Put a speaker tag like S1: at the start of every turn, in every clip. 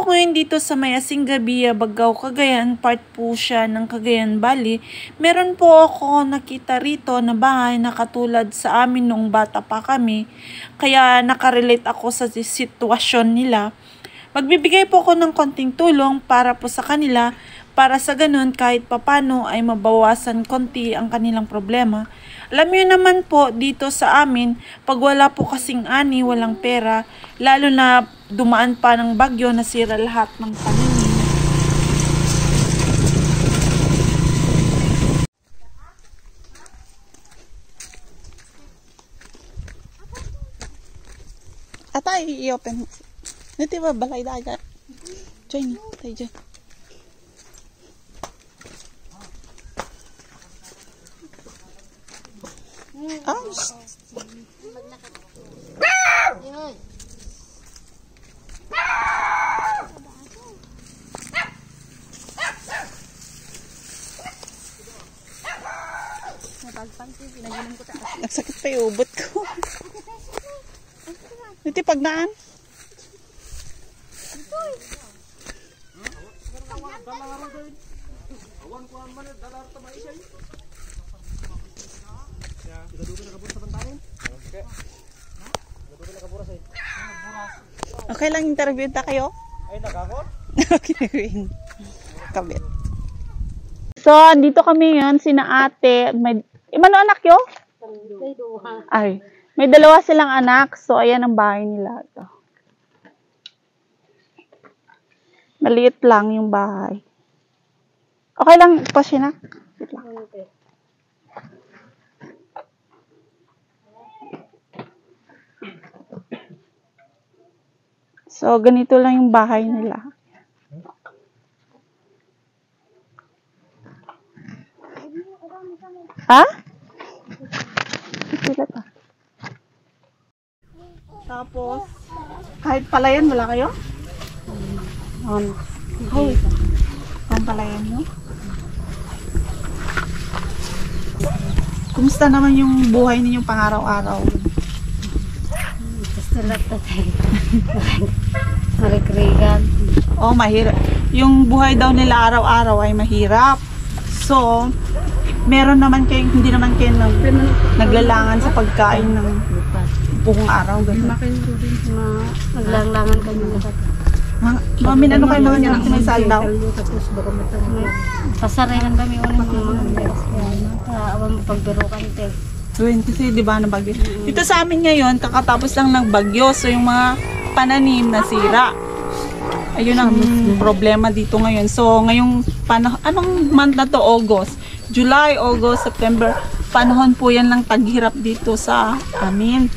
S1: po ngayon dito sa may Asingabia, Bagao, Cagayan, part po siya ng Cagayan Valley. Meron po ako nakita rito na bahay na katulad sa amin nung bata pa kami. Kaya nakarelate ako sa sitwasyon nila. Magbibigay po ako ng konting tulong para po sa kanila, para sa ganun kahit papano ay mabawasan konti ang kanilang problema. Alam niyo naman po dito sa amin, pag wala po kasing ani, walang pera, lalo na dumaan pa ng bagyo, nasira lahat ng pananim. Atay, i-open. Niti ba balay dagat? Join, tayo dyan. Oh, nagsakit pa yung ubot ko. Ito pagnaan. Okay lang interview ta kayo? Ay, nagakot? Okay, kabit. So, dito kami ngayon, sina ate. May, imano anak yo? Ay, may dalawa silang anak. So, ayan ang bahay nila. Ito. Maliit lang yung bahay. Okay lang po siya na. So, ganito lang yung bahay nila. Ha? Sila pa. Tapos, kahit palayan, wala kayo? Ang palayan nyo? Kumusta naman yung buhay ninyo pang-araw-araw?
S2: Marikrigan.
S1: Oh, mahirap. Yung buhay daw nila araw-araw ay mahirap. So, meron naman kayo, hindi naman kayo naglalangan sa pagkain ng buong araw.
S2: Naglalangan kami na
S1: Mamin, ano kayo mga nyo may saldaw?
S2: Pasarayan kami ulit mga awang pagbirukan te.
S1: 20, di ba, na bagyo? Dito sa amin ngayon, kakatapos lang ng bagyo. So, yung mga pananim nasira. Ayun ang problema dito ngayon. So, ngayong anong month na to? August. July, August, September. Panahon po yan lang taghirap dito sa amin.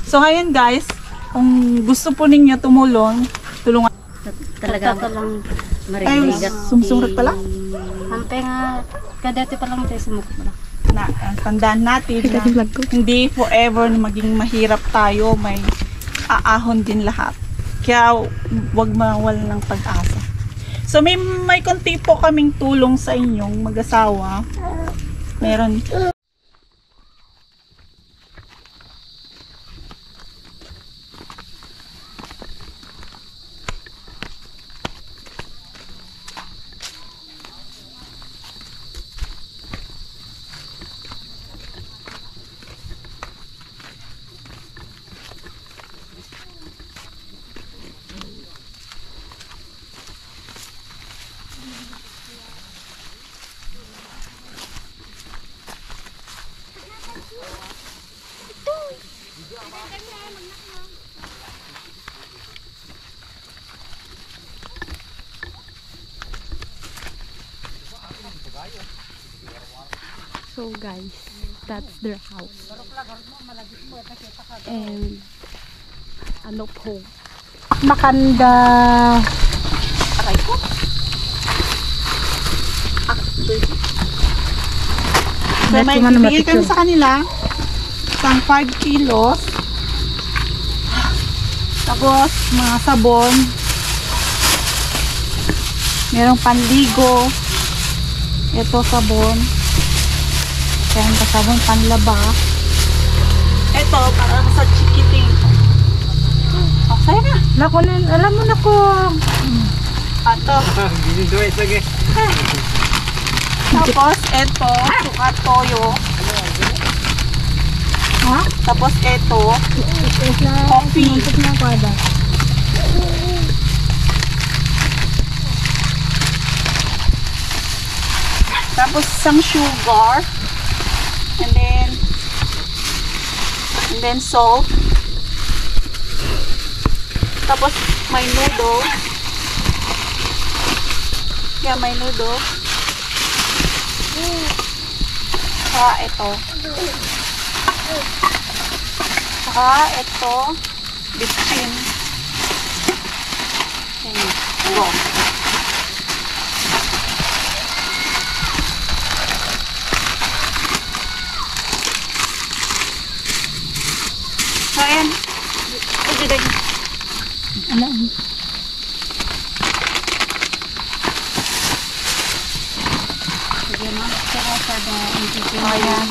S1: So, ngayon guys, kung gusto po ninyo tumulong, tulungan.
S2: Talaga pa lang marikrigan.
S1: Ay, sumsurat pala?
S2: Hampe nga, kadati pa lang tayo sumukot pala.
S1: Na, tandaan natin na hindi forever na maging mahirap tayo, may aahon din lahat. Kaya wag mawala ng pag-asa. So may konti po kaming tulong sa inyong mag-asawa. Meron.
S3: So guys, that's their house. And ano po? Makanda.
S1: Aray ko. So may bibigay kami sa kanila isang 5 kilos. Tapos mga sabon. Merong panligo. Ito sabon. Kaya ang sabon panlaba. Ito para sa chikiting. Okay na.
S3: Naku, alam mo na ko.
S1: Ato.
S4: Giniduit lagi.
S1: Tapos, eto, suka toyo.
S3: Ha?
S1: Tapos, eto, coffee.
S3: Sinuntok na kwada.
S1: Tapos, isang sugar. And then salt. Tapos, may noodle. Yeah, may noodle. Saka ito. Saka ito. Bitchin. Okay. Go. So, ayan. Ito din.
S3: Ano?
S2: Sige, ma. Pero sa
S1: Ayan.